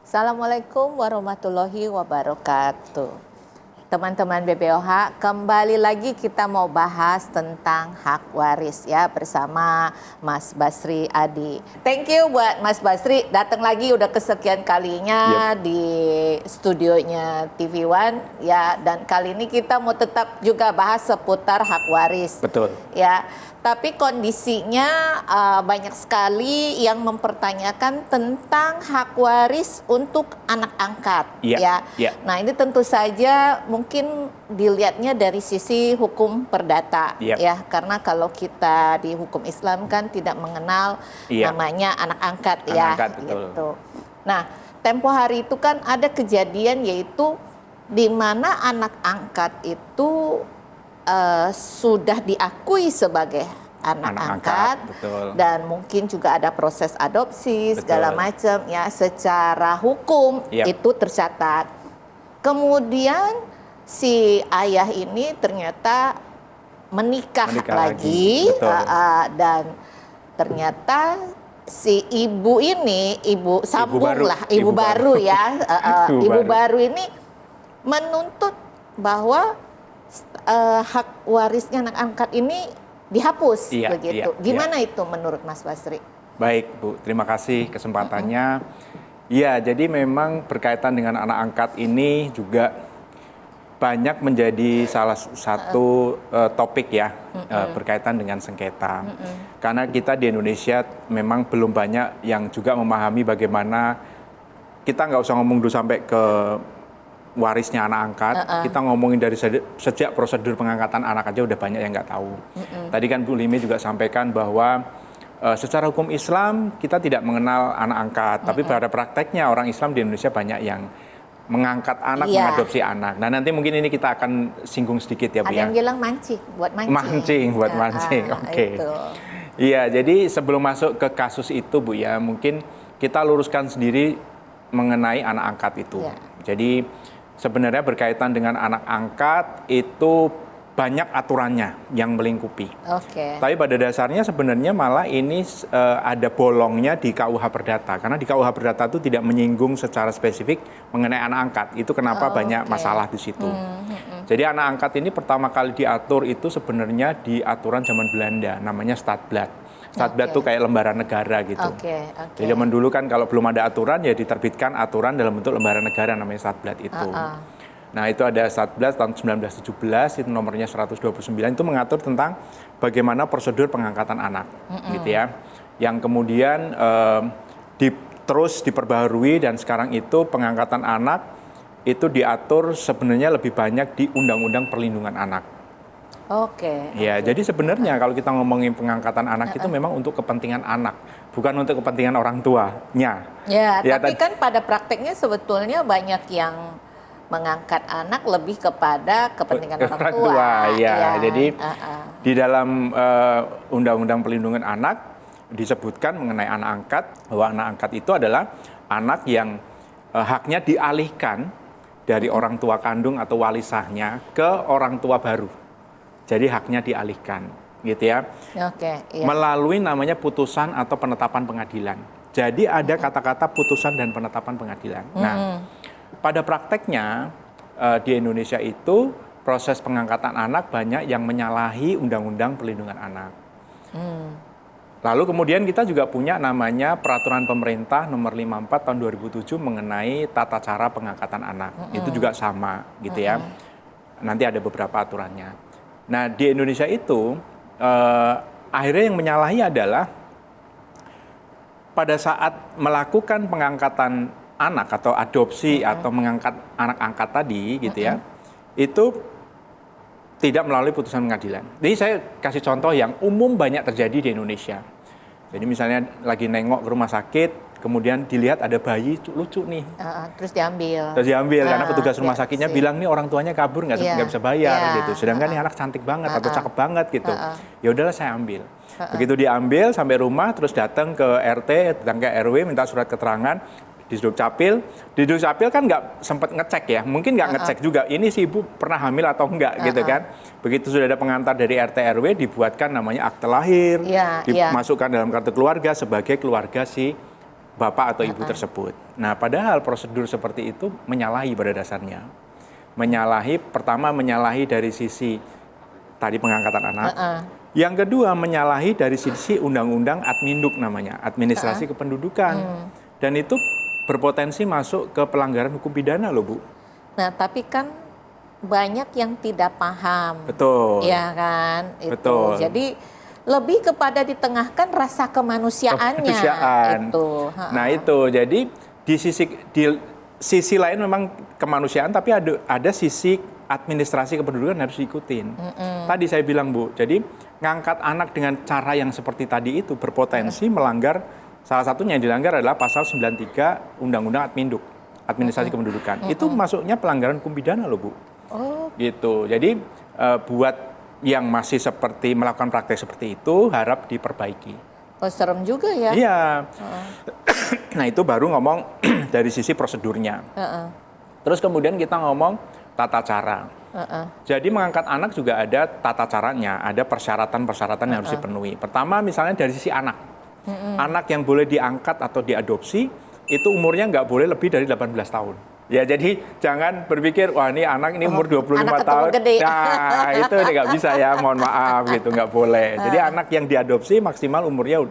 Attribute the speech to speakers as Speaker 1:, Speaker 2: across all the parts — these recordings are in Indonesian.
Speaker 1: Assalamualaikum warahmatullahi wabarakatuh. Teman-teman BPOH, kembali lagi kita mau bahas tentang hak waris ya bersama Mas Basri Adi. Thank you buat Mas Basri, datang lagi udah kesekian kalinya di studionya TV One ya, dan kali ini kita mau tetap juga bahas seputar hak waris.
Speaker 2: Betul.
Speaker 1: Ya. Tapi kondisinya banyak sekali yang mempertanyakan tentang hak waris untuk anak angkat. Ya. Nah, ini tentu saja mungkin dilihatnya dari sisi hukum perdata. Ya, karena kalau kita di hukum Islam kan tidak mengenal namanya anak angkat. Gitu. Nah, tempo hari itu kan ada kejadian yaitu di mana anak angkat itu sudah diakui sebagai anak angkat dan mungkin juga ada proses adopsi segala macam ya, secara hukum itu tercatat. Kemudian si ayah ini ternyata menikah lagi dan ternyata si ibu ini ibu baru ya ibu baru ini menuntut bahwa hak warisnya anak angkat ini dihapus begitu. Gimana itu menurut Mas Basri?
Speaker 2: Baik Bu, terima kasih kesempatannya. Ya, jadi memang berkaitan dengan anak angkat ini juga banyak menjadi salah satu topik ya berkaitan dengan sengketa. Karena kita di Indonesia memang belum banyak yang juga memahami bagaimana, kita nggak usah ngomong dulu sampai ke warisnya anak angkat, kita ngomongin dari sejak prosedur pengangkatan anak aja udah banyak yang nggak tahu. Tadi kan Bu Limi juga sampaikan bahwa secara hukum Islam kita tidak mengenal anak angkat, tapi pada prakteknya orang Islam di Indonesia banyak yang mengangkat anak, mengadopsi anak. Nah, nanti mungkin ini kita akan singgung sedikit ya Bu.
Speaker 1: Ada yang bilang mancing, buat mancing.
Speaker 2: Oke. Iya, jadi sebelum masuk ke kasus itu Bu ya, mungkin kita luruskan sendiri mengenai anak angkat itu. Jadi sebenarnya berkaitan dengan anak angkat itu banyak aturannya yang melingkupi. Tapi pada dasarnya sebenarnya malah ini ada bolongnya di KUH Perdata. Karena di KUH Perdata itu tidak menyinggung secara spesifik mengenai anak angkat. Itu kenapa banyak masalah di situ. Jadi anak angkat ini pertama kali diatur itu sebenarnya di aturan zaman Belanda, namanya Stadblad. Stadblad itu kayak lembaran negara gitu. Jadi zaman dulu kan kalau belum ada aturan ya diterbitkan aturan dalam bentuk lembaran negara namanya Stadblad itu. Nah, itu ada Stadblad tahun 1917, itu nomornya 129, itu mengatur tentang bagaimana prosedur pengangkatan anak gitu ya. Yang kemudian terus diperbaharui dan sekarang itu pengangkatan anak itu diatur sebenarnya lebih banyak di Undang-Undang Perlindungan Anak. Ya, jadi sebenarnya kalau kita ngomongin pengangkatan anak itu memang untuk kepentingan anak, bukan untuk kepentingan orang tuanya.
Speaker 1: Ya, tapi kan pada prakteknya sebetulnya banyak yang mengangkat anak lebih kepada kepentingan orang tua.
Speaker 2: Jadi di dalam Undang-Undang Perlindungan Anak disebutkan mengenai anak angkat, bahwa anak angkat itu adalah anak yang haknya dialihkan dari orang tua kandung atau wali sahnya ke orang tua baru. Jadi haknya dialihkan, gitu ya. Melalui namanya putusan atau penetapan pengadilan. Jadi ada kata-kata putusan dan penetapan pengadilan. Nah, pada prakteknya di Indonesia itu proses pengangkatan anak banyak yang menyalahi Undang-Undang Perlindungan Anak. Lalu kemudian kita juga punya namanya Peraturan Pemerintah Nomor 54 Tahun 2007 mengenai tata cara pengangkatan anak. Itu juga sama, gitu ya. Nanti ada beberapa aturannya. Nah, di Indonesia itu akhirnya yang menyalahi adalah pada saat melakukan pengangkatan anak atau adopsi atau mengangkat anak angkat tadi gitu ya, itu tidak melalui putusan pengadilan. Jadi saya kasih contoh yang umum banyak terjadi di Indonesia. Jadi misalnya lagi nengok ke rumah sakit, kemudian dilihat ada bayi lucu nih.
Speaker 1: Terus diambil.
Speaker 2: Karena petugas rumah sakitnya bilang nih orang tuanya kabur nggak bisa bayar gitu. Sedangkan nih anak cantik banget atau cakep banget gitu. Ya udahlah saya ambil. Begitu diambil sampai rumah terus datang ke RT, datang ke RW minta surat keterangan. Di Dukcapil kan nggak sempat ngecek ya, mungkin nggak ngecek juga ini si ibu pernah hamil atau enggak gitu kan. Begitu sudah ada pengantar dari RT RW dibuatkan namanya akte lahir, dimasukkan dalam kartu keluarga sebagai keluarga si bapak atau ibu tersebut. Nah, padahal prosedur seperti itu menyalahi pada dasarnya. Pertama menyalahi dari sisi tadi pengangkatan anak. Yang kedua menyalahi dari sisi undang-undang Adminduk namanya, administrasi kependudukan. Dan itu berpotensi masuk ke pelanggaran hukum pidana loh, Bu.
Speaker 1: Nah, tapi kan banyak yang tidak paham.
Speaker 2: Betul.
Speaker 1: Ya kan?
Speaker 2: Betul.
Speaker 1: Jadi lebih kepada ditengahkan rasa kemanusiaannya. Itu.
Speaker 2: Nah, itu. Jadi di sisi lain memang kemanusiaan, tapi ada sisi administrasi kependudukan harus diikutin. Tadi saya bilang, Bu, jadi ngangkat anak dengan cara yang seperti tadi itu berpotensi melanggar, salah satunya yang dilanggar adalah pasal 93 Undang-Undang Adminduk, administrasi kependudukan. Itu masuknya pelanggaran hukum pidana loh, Bu. Gitu. Jadi buat yang masih seperti melakukan praktek seperti itu harap diperbaiki.
Speaker 1: Oh, serem juga ya.
Speaker 2: Iya. Nah, itu baru ngomong dari sisi prosedurnya. Terus kemudian kita ngomong tata cara. Jadi mengangkat anak juga ada tata caranya, ada persyaratan-persyaratan yang harus dipenuhi. Pertama misalnya dari sisi anak. Anak yang boleh diangkat atau diadopsi itu umurnya nggak boleh lebih dari 18 tahun. Ya, jadi jangan berpikir, wah ini anak ini umur 25 tahun.
Speaker 1: Gede.
Speaker 2: Nah, itu nggak bisa ya, mohon maaf gitu, nggak boleh. Jadi anak yang diadopsi maksimal umurnya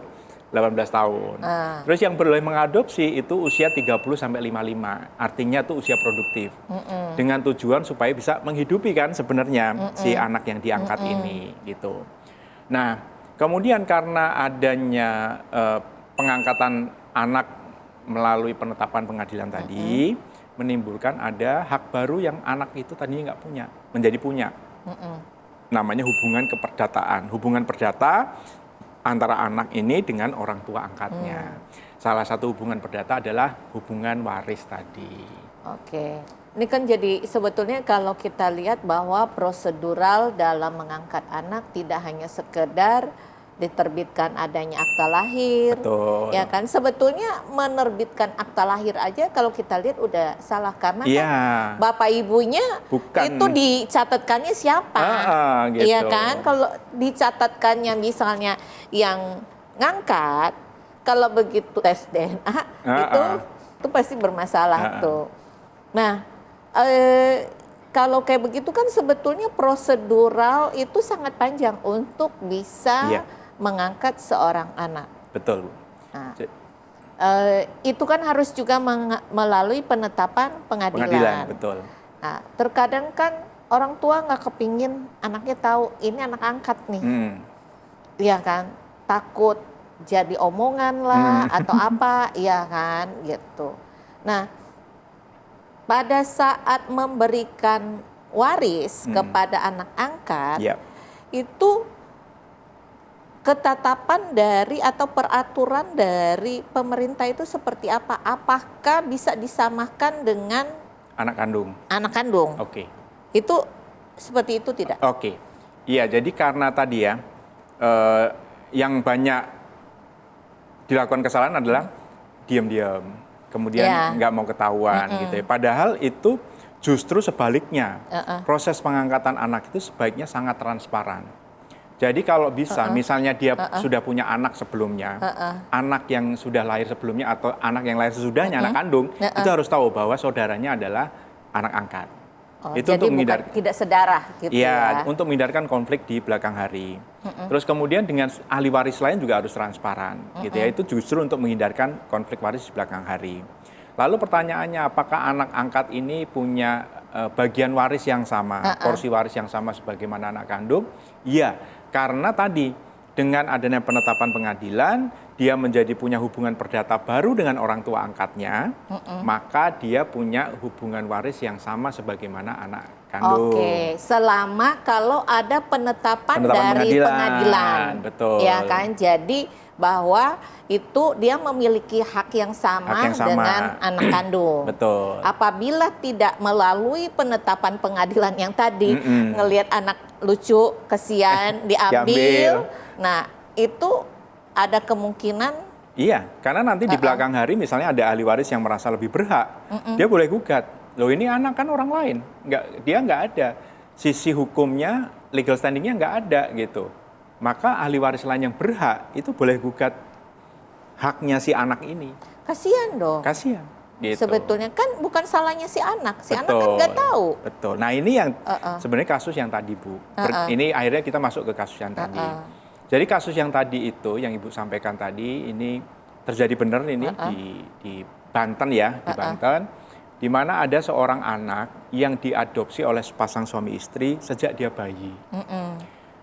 Speaker 2: 18 tahun. Terus yang boleh mengadopsi itu usia 30 sampai 55. Artinya itu usia produktif. Dengan tujuan supaya bisa menghidupi kan sebenarnya si anak yang diangkat ini gitu. Nah, kemudian karena adanya pengangkatan anak melalui penetapan pengadilan tadi menimbulkan ada hak baru yang anak itu tadinya nggak punya, menjadi punya. Namanya hubungan keperdataan. Hubungan perdata antara anak ini dengan orang tua angkatnya. Salah satu hubungan perdata adalah hubungan waris tadi.
Speaker 1: Oke. Ini kan jadi sebetulnya kalau kita lihat bahwa prosedural dalam mengangkat anak tidak hanya sekedar diterbitkan adanya akta lahir.
Speaker 2: Betul.
Speaker 1: Ya kan, sebetulnya menerbitkan akta lahir aja kalau kita lihat udah salah karena kan bapak ibunya itu dicatatkannya siapa?
Speaker 2: Gitu.
Speaker 1: Iya kan, kalau dicatatkannya misalnya yang ngangkat, kalau begitu tes DNA itu pasti bermasalah tuh. Nah, kalau kayak begitu kan sebetulnya prosedural itu sangat panjang untuk bisa mengangkat seorang anak.
Speaker 2: Betul, Bu.
Speaker 1: Nah, itu kan harus juga melalui penetapan pengadilan.
Speaker 2: Betul.
Speaker 1: Nah, terkadang kan orang tua nggak kepingin anaknya tahu ini anak angkat nih. Iya kan, takut jadi omongan lah atau apa, iya kan, gitu. Nah, pada saat memberikan waris kepada anak angkat, itu ketetapan dari atau peraturan dari pemerintah itu seperti apa? Apakah bisa disamakan dengan
Speaker 2: anak kandung?
Speaker 1: Anak kandung.
Speaker 2: Oke.
Speaker 1: Itu seperti itu tidak?
Speaker 2: Oke. Iya, jadi karena tadi ya, yang banyak dilakukan kesalahan adalah diam-diam, kemudian nggak mau ketahuan gitu ya. Padahal itu justru sebaliknya. Proses pengangkatan anak itu sebaiknya sangat transparan. Jadi kalau bisa, misalnya dia sudah punya anak sebelumnya, anak yang sudah lahir sebelumnya atau anak yang lahir sesudahnya, anak kandung, itu harus tahu bahwa saudaranya adalah anak angkat. Itu
Speaker 1: jadi untuk bukan tidak sedarah gitu ya.
Speaker 2: Untuk menghindarkan konflik di belakang hari. Terus kemudian dengan ahli waris lain juga harus transparan, gitu ya. Itu justru untuk menghindarkan konflik waris di belakang hari. Lalu pertanyaannya, apakah anak angkat ini punya bagian waris yang sama, porsi waris yang sama sebagaimana anak kandung? Iya, karena tadi dengan adanya penetapan pengadilan, dia menjadi punya hubungan perdata baru dengan orang tua angkatnya, maka dia punya hubungan waris yang sama sebagaimana anak kandung.
Speaker 1: Oke, selama kalau ada penetapan dari pengadilan.
Speaker 2: Betul.
Speaker 1: Ya kan, jadi bahwa itu dia memiliki hak yang sama dengan anak kandung.
Speaker 2: Betul.
Speaker 1: Apabila tidak melalui penetapan pengadilan yang tadi, ngelihat anak lucu, kesian, diambil. Nah, itu ada kemungkinan.
Speaker 2: Iya, karena nanti di belakang hari misalnya ada ahli waris yang merasa lebih berhak, dia boleh gugat. Loh, ini anak kan orang lain, dia nggak ada sisi hukumnya, legal standingnya nggak ada gitu. Maka ahli waris lain yang berhak itu boleh gugat haknya si anak ini.
Speaker 1: Kasihan dong.
Speaker 2: Kasihan. Gitu.
Speaker 1: Sebetulnya kan bukan salahnya si anak kan nggak tahu.
Speaker 2: Betul. Nah ini yang sebenarnya kasus yang tadi Bu. Ini akhirnya kita masuk ke kasus yang tadi. Jadi kasus yang tadi itu yang Ibu sampaikan tadi ini terjadi benar ini di Banten ya, di Banten, di mana ada seorang anak yang diadopsi oleh sepasang suami istri sejak dia bayi.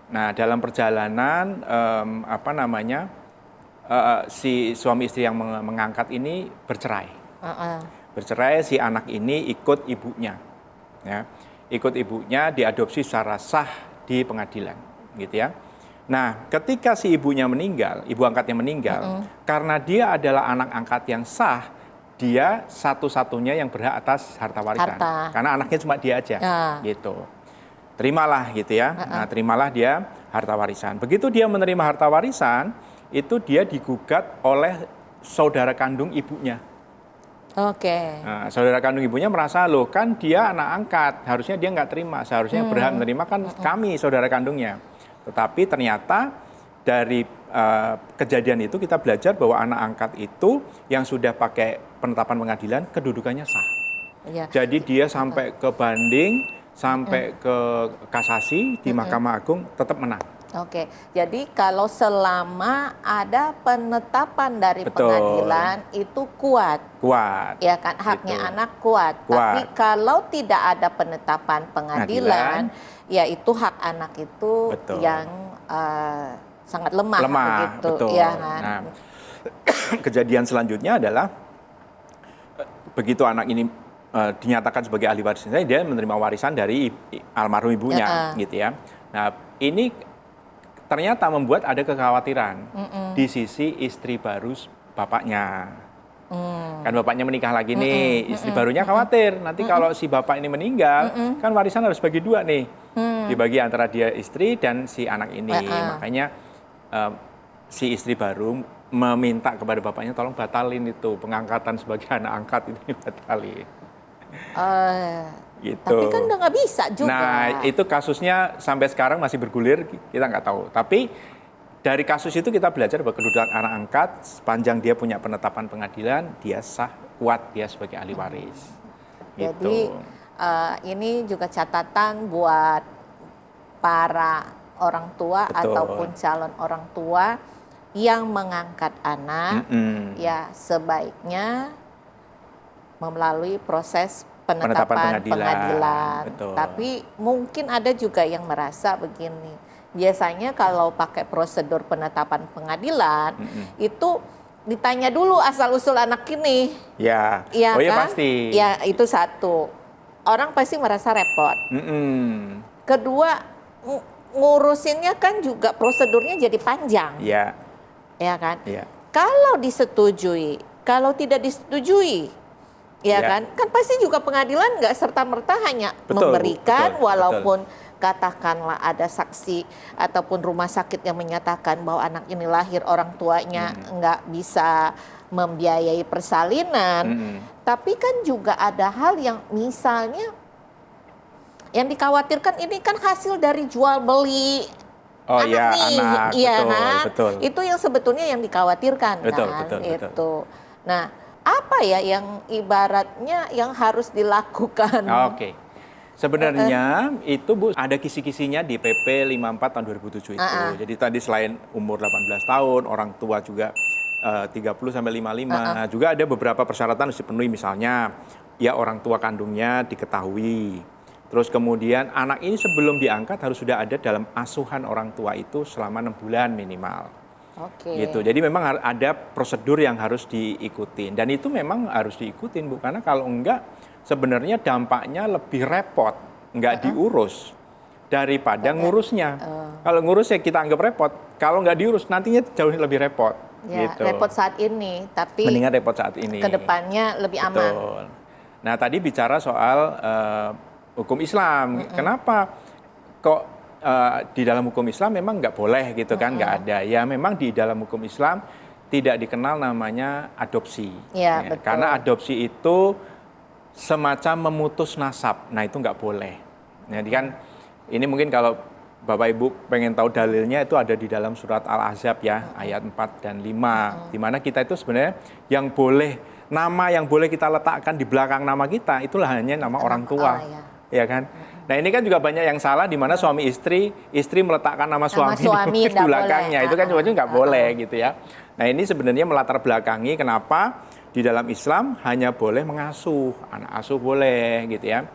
Speaker 2: Nah dalam perjalanan si suami istri yang mengangkat ini bercerai. Bercerai, si anak ini ikut ibunya, ya, ikut ibunya diadopsi secara sah di pengadilan, gitu ya. Nah, ketika si ibunya meninggal, ibu angkatnya meninggal, karena dia adalah anak angkat yang sah, dia satu-satunya yang berhak atas harta warisan, karena anaknya cuma dia aja, gitu. Terimalah, gitu ya. Nah, terimalah dia harta warisan. Begitu dia menerima harta warisan, itu dia digugat oleh saudara kandung ibunya. Nah, saudara kandung ibunya merasa, loh kan dia anak angkat, harusnya dia nggak terima, seharusnya yang berhak menerima kan kami, saudara kandungnya. Tetapi ternyata dari kejadian itu kita belajar bahwa anak angkat itu yang sudah pakai penetapan pengadilan, kedudukannya sah. Jadi dia sampai ke banding, sampai ke kasasi di Mahkamah Agung, tetap menang.
Speaker 1: Jadi kalau selama ada penetapan dari pengadilan itu kuat, ya kan haknya anak kuat. Tapi kalau tidak ada penetapan pengadilan, ya itu hak anak itu yang sangat lemah begitu, ya kan.
Speaker 2: Nah, kejadian selanjutnya adalah begitu anak ini dinyatakan sebagai ahli waris, dia menerima warisan dari almarhum ibunya, gitu ya. Nah, ini ternyata membuat ada kekhawatiran di sisi istri baru bapaknya. Kan bapaknya menikah lagi nih, istri barunya khawatir nanti kalau si bapak ini meninggal, kan warisan harus bagi dua nih, dibagi antara dia istri dan si anak ini. Makanya si istri baru meminta kepada bapaknya tolong batalin itu pengangkatan sebagai anak angkat ini batalin. Gitu.
Speaker 1: Tapi kan udah nggak bisa juga.
Speaker 2: Nah itu kasusnya sampai sekarang masih bergulir, kita nggak tahu. Tapi dari kasus itu kita belajar bahwa kedudukan anak angkat sepanjang dia punya penetapan pengadilan, dia sah, kuat dia sebagai ahli waris.
Speaker 1: Jadi ini juga catatan buat para orang tua ataupun calon orang tua yang mengangkat anak, ya sebaiknya melalui proses penetapan pengadilan. Tapi mungkin ada juga yang merasa begini. Biasanya kalau pakai prosedur penetapan pengadilan itu ditanya dulu asal-usul anak ini.
Speaker 2: Ya
Speaker 1: kan?
Speaker 2: Pasti.
Speaker 1: Ya itu satu. Orang pasti merasa repot. Kedua, ngurusinnya kan juga prosedurnya jadi panjang. Ya kan? Kalau disetujui, kalau tidak disetujui, kan pasti juga pengadilan nggak serta-merta hanya memberikan walaupun katakanlah ada saksi ataupun rumah sakit yang menyatakan bahwa anak ini lahir orang tuanya nggak bisa membiayai persalinan, tapi kan juga ada hal yang misalnya yang dikhawatirkan ini kan hasil dari jual beli anak,
Speaker 2: betul.
Speaker 1: Itu yang sebetulnya yang dikhawatirkan betul. Nah, apa ya yang ibaratnya yang harus dilakukan?
Speaker 2: Sebenarnya itu Bu ada kisi-kisinya di PP 54 tahun 2007 itu. Jadi tadi selain umur 18 tahun, orang tua juga 30 sampai 55, juga ada beberapa persyaratan harus dipenuhi, misalnya ya orang tua kandungnya diketahui. Terus kemudian anak ini sebelum diangkat harus sudah ada dalam asuhan orang tua itu selama 6 bulan minimal. Gitu. Jadi memang ada prosedur yang harus diikutin dan itu memang harus diikutin Bu, karena kalau enggak sebenarnya dampaknya lebih repot, enggak diurus daripada ngurusnya. Kalau ngurus ya kita anggap repot, kalau enggak diurus nantinya jauh lebih repot. Gitu.
Speaker 1: Repot saat ini, tapi
Speaker 2: mendingan repot saat ini.
Speaker 1: Kedepannya lebih aman.
Speaker 2: Nah tadi bicara soal hukum Islam, kenapa kok di dalam hukum Islam memang nggak boleh gitu kan, nggak ada. Ya memang di dalam hukum Islam tidak dikenal namanya adopsi. Karena adopsi itu semacam memutus nasab. Nah itu nggak boleh. Jadi kan ini mungkin kalau Bapak Ibu pengen tahu dalilnya itu ada di dalam surat Al-Ahzab ya, ayat 4 dan 5. Di mana kita itu sebenarnya yang boleh, nama yang boleh kita letakkan di belakang nama kita, itulah hanya nama orang tua. Ya kan? Nah ini kan juga banyak yang salah di mana suami istri meletakkan nama suami di belakangnya. Itu kan sebenarnya nggak boleh gitu ya. Nah ini sebenarnya melatar belakangi kenapa di dalam Islam hanya boleh mengasuh, anak asuh boleh gitu ya.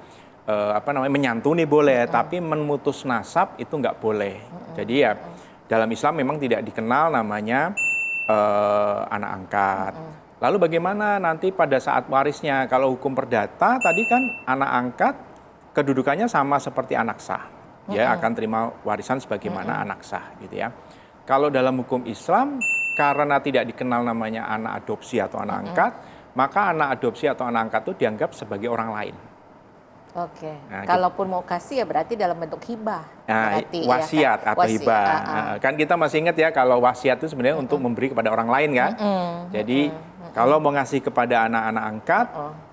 Speaker 2: Menyantuni boleh, tapi memutus nasab itu nggak boleh. Jadi ya dalam Islam memang tidak dikenal namanya anak angkat. Lalu bagaimana nanti pada saat warisnya? Kalau hukum perdata tadi kan anak angkat kedudukannya sama seperti anak sah, ya akan terima warisan sebagaimana anak sah, gitu ya. Kalau dalam hukum Islam, karena tidak dikenal namanya anak adopsi atau anak angkat, maka anak adopsi atau anak angkat itu dianggap sebagai orang lain.
Speaker 1: Oke. Nah, kalaupun mau kasih ya berarti dalam bentuk hibah.
Speaker 2: Nah, wasiat ya kan? Atau hibah. Kan kita masih ingat ya kalau wasiat itu sebenarnya untuk memberi kepada orang lain kan. Jadi kalau mau ngasih kepada anak-anak angkat,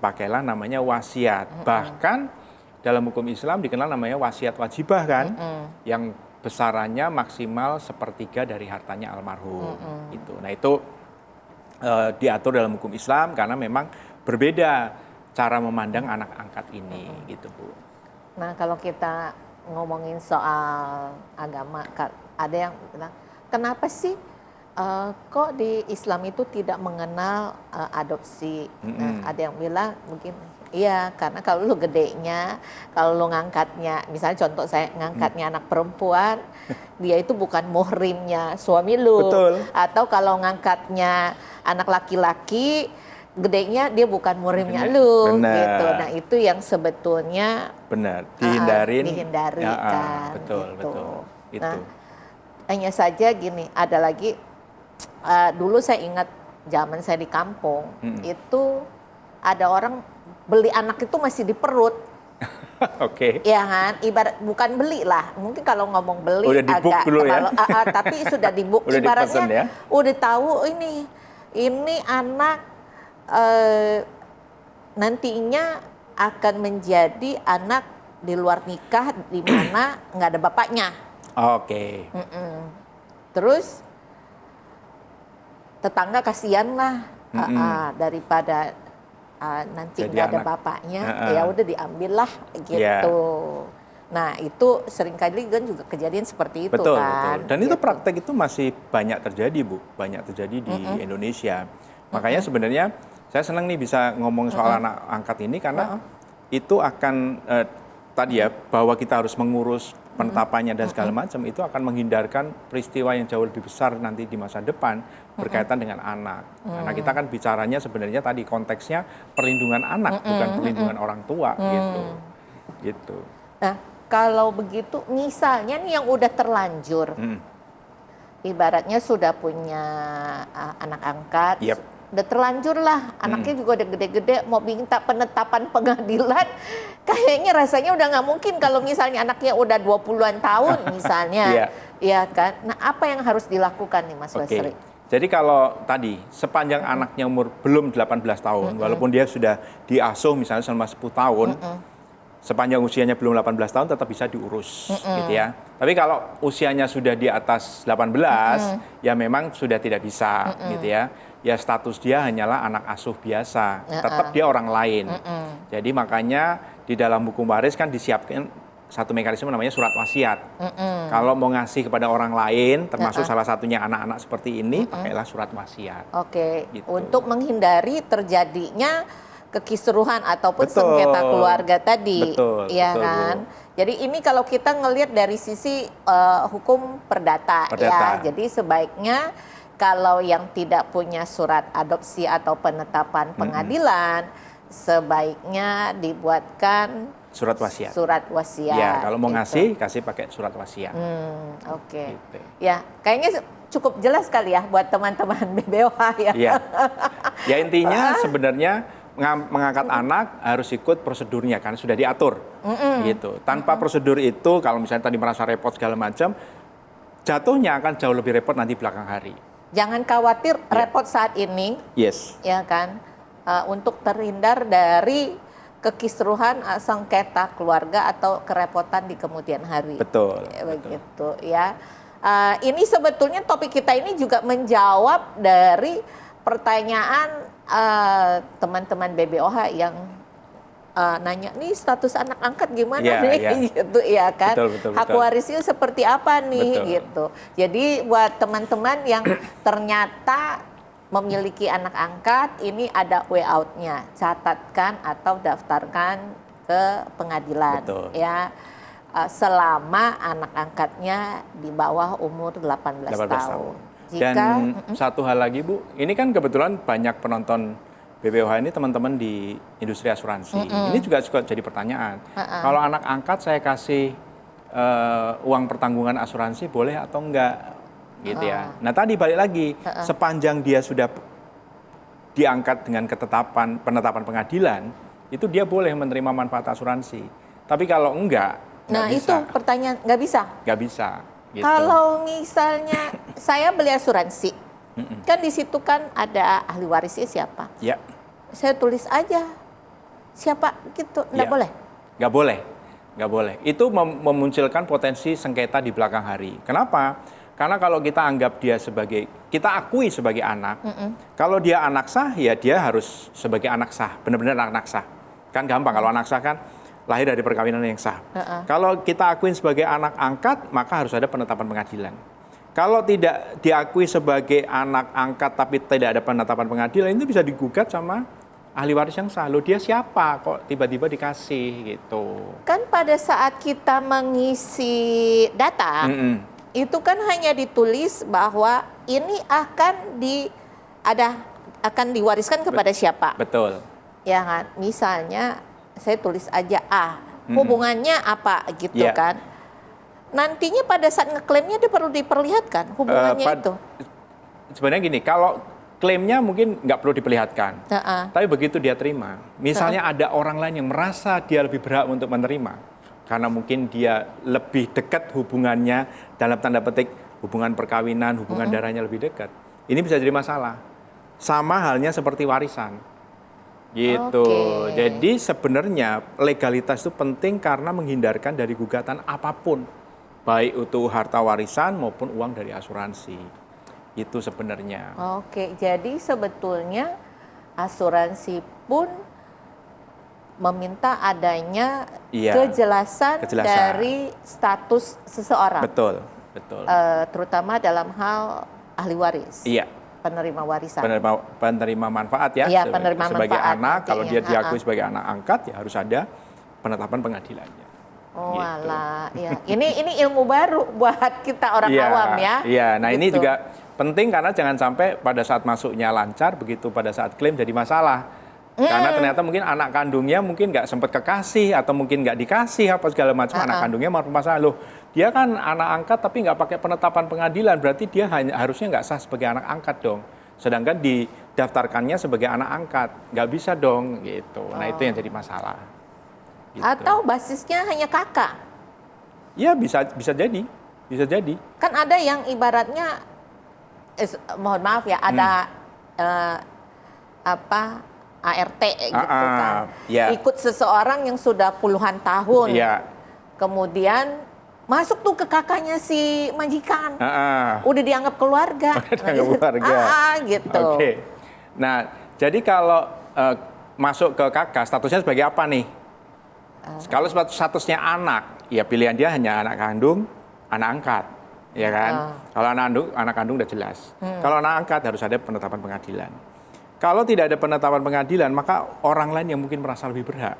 Speaker 2: pakailah namanya wasiat. Bahkan dalam hukum Islam dikenal namanya wasiat wajibah kan, yang besarannya maksimal 1/3 dari hartanya almarhum. Itu. Nah itu diatur dalam hukum Islam karena memang berbeda cara memandang anak angkat ini, gitu Bu.
Speaker 1: Nah kalau kita ngomongin soal agama, ada yang bilang kenapa sih kok di Islam itu tidak mengenal adopsi? Nah ada yang bilang mungkin iya, karena kalau lu gedenya, kalau lu ngangkatnya, misalnya contoh saya ngangkatnya anak perempuan, dia itu bukan muhrimnya suami lu.
Speaker 2: Betul.
Speaker 1: Atau kalau ngangkatnya anak laki-laki, gedenya dia bukan muhrimnya lu.
Speaker 2: Benar.
Speaker 1: Gitu. Nah itu yang sebetulnya dihindari kan.
Speaker 2: Betul,
Speaker 1: gitu.
Speaker 2: betul. Itu.
Speaker 1: Nah, hanya saja gini, ada lagi, dulu saya ingat zaman saya di kampung, itu ada orang beli anak itu masih di perut.
Speaker 2: Oke.
Speaker 1: Ya kan, ibarat bukan beli lah. Mungkin kalau ngomong beli
Speaker 2: udah di-book
Speaker 1: agak
Speaker 2: dulu
Speaker 1: terlalu,
Speaker 2: ya.
Speaker 1: tapi sudah di-book.
Speaker 2: Udah
Speaker 1: Ibaratnya
Speaker 2: ya?
Speaker 1: Udah tahu ini anak nantinya akan menjadi anak di luar nikah di mana nggak ada bapaknya.
Speaker 2: Oke.
Speaker 1: Terus tetangga kasihan lah daripada nanti nggak ada bapaknya, ya udah diambil lah gitu. Yeah. Nah itu seringkali kan juga kejadian seperti itu
Speaker 2: betul,
Speaker 1: kan.
Speaker 2: Betul. Dan itu praktek itu masih banyak terjadi Bu, banyak terjadi di Indonesia. Makanya sebenarnya saya senang nih bisa ngomong soal anak angkat ini karena itu akan tadi ya bahwa kita harus mengurus penetapannya dan segala macam itu akan menghindarkan peristiwa yang jauh lebih besar nanti di masa depan berkaitan dengan anak. Karena kita kan bicaranya sebenarnya tadi konteksnya perlindungan anak bukan perlindungan orang tua gitu.
Speaker 1: Nah kalau begitu misalnya nih yang udah terlanjur, ibaratnya sudah punya anak angkat. Udah terlanjur lah, anaknya juga udah gede-gede, mau minta penetapan pengadilan, kayaknya rasanya udah nggak mungkin kalau misalnya anaknya udah 20-an tahun misalnya. Iya kan? Nah apa yang harus dilakukan nih Mas Basri?
Speaker 2: Jadi kalau tadi, sepanjang anaknya umur belum 18 tahun, walaupun dia sudah diasuh misalnya selama 10 tahun, sepanjang usianya belum 18 tahun tetap bisa diurus gitu ya. Tapi kalau usianya sudah di atas 18, ya memang sudah tidak bisa gitu ya. Ya status dia hanyalah anak asuh biasa, tetap dia orang lain. Jadi makanya di dalam hukum waris kan disiapkan satu mekanisme namanya surat wasiat. Kalau mau ngasih kepada orang lain, termasuk salah satunya anak-anak seperti ini, pakailah surat wasiat.
Speaker 1: Oke, gitu. Untuk menghindari terjadinya kekisruhan ataupun sengketa keluarga tadi, ya kan? Jadi ini kalau kita ngelihat dari sisi hukum perdata, ya. Jadi sebaiknya kalau yang tidak punya surat adopsi atau penetapan pengadilan, sebaiknya dibuatkan
Speaker 2: surat wasiat.
Speaker 1: Surat wasiat.
Speaker 2: Ya, kalau mau ngasih, kasih pakai surat wasiat.
Speaker 1: Oke. Gitu. Ya, kayaknya cukup jelas kali ya buat teman-teman BBOH ya.
Speaker 2: Ya, ya intinya sebenarnya mengangkat anak harus ikut prosedurnya kan sudah diatur, gitu. Tanpa prosedur itu, kalau misalnya tadi merasa repot segala macam, jatuhnya akan jauh lebih repot nanti belakang hari.
Speaker 1: Jangan khawatir repot saat ini, ya kan, untuk terhindar dari kekisruhan, sengketa keluarga atau kerepotan di kemudian hari.
Speaker 2: Betul.
Speaker 1: Begitu ya. Ini sebetulnya topik kita ini juga menjawab dari pertanyaan teman-teman BBOH yang nanya nih status anak angkat gimana nih gitu ya kan.
Speaker 2: Betul.
Speaker 1: Hak warisnya seperti apa nih gitu. Jadi buat teman-teman yang ternyata memiliki anak angkat, ini ada way out-nya. Catatkan atau daftarkan ke pengadilan. Ya. Selama anak angkatnya di bawah umur 18 tahun.
Speaker 2: Dan satu hal lagi Bu, ini kan kebetulan banyak penonton BBOH ini teman-teman di industri asuransi. Ini juga jadi pertanyaan. Kalau anak angkat saya kasih uang pertanggungan asuransi boleh atau enggak? Gitu ya. Nah tadi balik lagi, sepanjang dia sudah diangkat dengan penetapan pengadilan, itu dia boleh menerima manfaat asuransi. Tapi kalau enggak,
Speaker 1: nah itu pertanyaan, nggak bisa?
Speaker 2: Nggak bisa. Gitu.
Speaker 1: Kalau misalnya saya beli asuransi, kan di situ kan ada ahli warisnya siapa?
Speaker 2: Ya.
Speaker 1: Saya tulis aja siapa gitu, nggak boleh?
Speaker 2: Nggak boleh. Itu memunculkan potensi sengketa di belakang hari. Kenapa? Karena kalau kita anggap dia kita akui sebagai anak, kalau dia anak sah, ya dia harus sebagai anak sah, benar-benar anak sah. Kan gampang, kalau anak sah kan lahir dari perkawinan yang sah. Kalau kita akuin sebagai anak angkat, maka harus ada penetapan pengadilan. Kalau tidak diakui sebagai anak angkat tapi tidak ada penetapan pengadilan, itu bisa digugat sama ahli waris yang sah. Loh dia siapa kok tiba-tiba dikasih gitu. Kan
Speaker 1: pada saat kita mengisi data, itu kan hanya ditulis bahwa ini akan diwariskan kepada siapa.
Speaker 2: Betul.
Speaker 1: Ya kan, misalnya saya tulis aja A, hubungannya apa gitu kan. Nantinya pada saat ngeklaimnya dia perlu diperlihatkan hubungannya itu.
Speaker 2: Sebenarnya gini, kalau klaimnya mungkin nggak perlu diperlihatkan. Tapi begitu dia terima, misalnya ada orang lain yang merasa dia lebih berhak untuk menerima, karena mungkin dia lebih dekat hubungannya, dalam tanda petik hubungan perkawinan, hubungan darahnya lebih dekat. Ini bisa jadi masalah. Sama halnya seperti warisan. Gitu. Jadi sebenarnya legalitas itu penting karena menghindarkan dari gugatan apapun. Baik itu harta warisan maupun uang dari asuransi. Itu sebenarnya.
Speaker 1: Jadi sebetulnya asuransi pun meminta adanya kejelasan dari status seseorang.
Speaker 2: Betul.
Speaker 1: Terutama dalam hal ahli waris.
Speaker 2: Iya.
Speaker 1: Penerima warisan.
Speaker 2: Penerima manfaat ya.
Speaker 1: Iya, penerima
Speaker 2: sebagai
Speaker 1: manfaat.
Speaker 2: Anak, kalau dia diakui sebagai anak angkat, ya harus ada penetapan pengadilannya.
Speaker 1: Alah, ya. Ini ilmu baru buat kita orang awam ya.
Speaker 2: Iya, nah ini juga penting karena jangan sampai pada saat masuknya lancar, begitu pada saat klaim jadi masalah. Karena ternyata mungkin anak kandungnya mungkin nggak sempat kekasih atau mungkin nggak dikasih apa segala macam, anak kandungnya masalah. Loh, dia kan anak angkat tapi nggak pakai penetapan pengadilan, berarti dia harusnya nggak sah sebagai anak angkat dong. Sedangkan didaftarkannya sebagai anak angkat, nggak bisa dong gitu. Nah itu yang jadi masalah.
Speaker 1: Gitu. Atau basisnya hanya kakak?
Speaker 2: Ya bisa jadi.
Speaker 1: Kan ada yang ibaratnya, mohon maaf ya, ada ART gitu kan. Ikut seseorang yang sudah puluhan tahun. Kemudian masuk tuh ke kakaknya si majikan. Udah dianggap keluarga. Gitu.
Speaker 2: Nah, jadi kalau masuk ke kakak, statusnya sebagai apa nih? Kalau statusnya anak, ya pilihan dia hanya anak kandung, anak angkat. Ya kan? Kalau anak kandung udah jelas. Kalau anak angkat harus ada penetapan pengadilan. Kalau tidak ada penetapan pengadilan, maka orang lain yang mungkin merasa lebih berhak,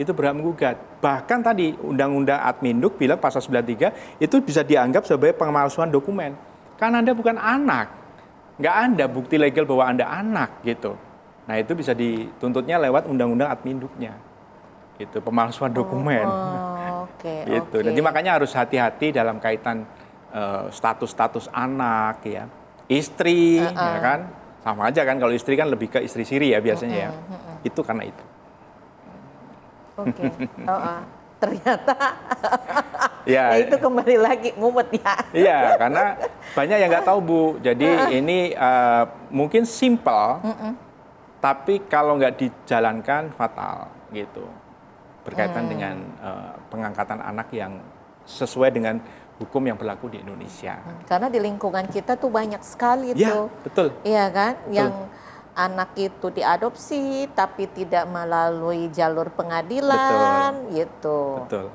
Speaker 2: itu berhak menggugat. Bahkan tadi Undang-Undang Adminduk bilang pasal 93 itu bisa dianggap sebagai pemalsuan dokumen. Karena Anda bukan anak, nggak ada bukti legal bahwa Anda anak gitu. Nah itu bisa dituntutnya lewat Undang-Undang Adminduknya, itu pemalsuan dokumen. Gitu. Jadi makanya harus hati-hati dalam kaitan status anak, ya, istri, ya kan. Sama aja kan, kalau istri kan lebih ke istri siri ya biasanya ya. Itu karena itu.
Speaker 1: Ternyata ya itu kembali lagi mumet ya.
Speaker 2: Iya, karena banyak yang nggak tahu Bu. Jadi ini mungkin simple, tapi kalau nggak dijalankan fatal gitu. Berkaitan dengan pengangkatan anak yang sesuai dengan hukum yang berlaku di Indonesia.
Speaker 1: Karena di lingkungan kita tuh banyak sekali
Speaker 2: ya,
Speaker 1: tuh.
Speaker 2: Betul.
Speaker 1: Iya kan?
Speaker 2: Betul.
Speaker 1: Yang anak itu diadopsi tapi tidak melalui jalur pengadilan. Betul. Gitu.
Speaker 2: Betul.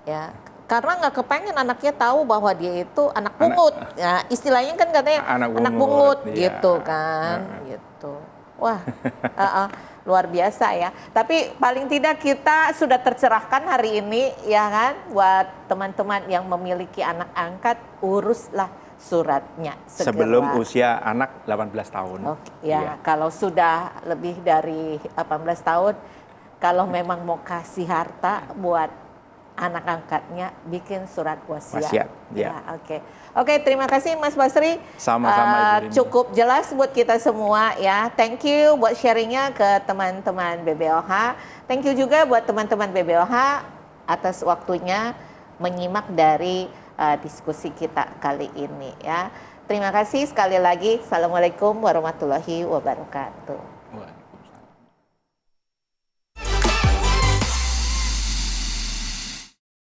Speaker 1: Ya, karena nggak kepengen anaknya tahu bahwa dia itu anak pungut. Ya, istilahnya kan katanya anak bungut gitu kan. Gitu. Wah, luar biasa ya. Tapi paling tidak kita sudah tercerahkan hari ini ya kan, buat teman-teman yang memiliki anak angkat, uruslah suratnya segera.
Speaker 2: Sebelum usia anak 18 tahun.
Speaker 1: Oke, ya, kalau sudah lebih dari 18 tahun, kalau memang mau kasih harta buat anak angkatnya, bikin surat wasiat. Ya, oke. Oke, terima kasih Mas Basri.
Speaker 2: Sama-sama Ibu.
Speaker 1: Cukup jelas buat kita semua ya. Thank you buat sharingnya ke teman-teman BBOH. Thank you juga buat teman-teman BBOH atas waktunya menyimak dari diskusi kita kali ini ya. Terima kasih sekali lagi. Assalamualaikum warahmatullahi wabarakatuh.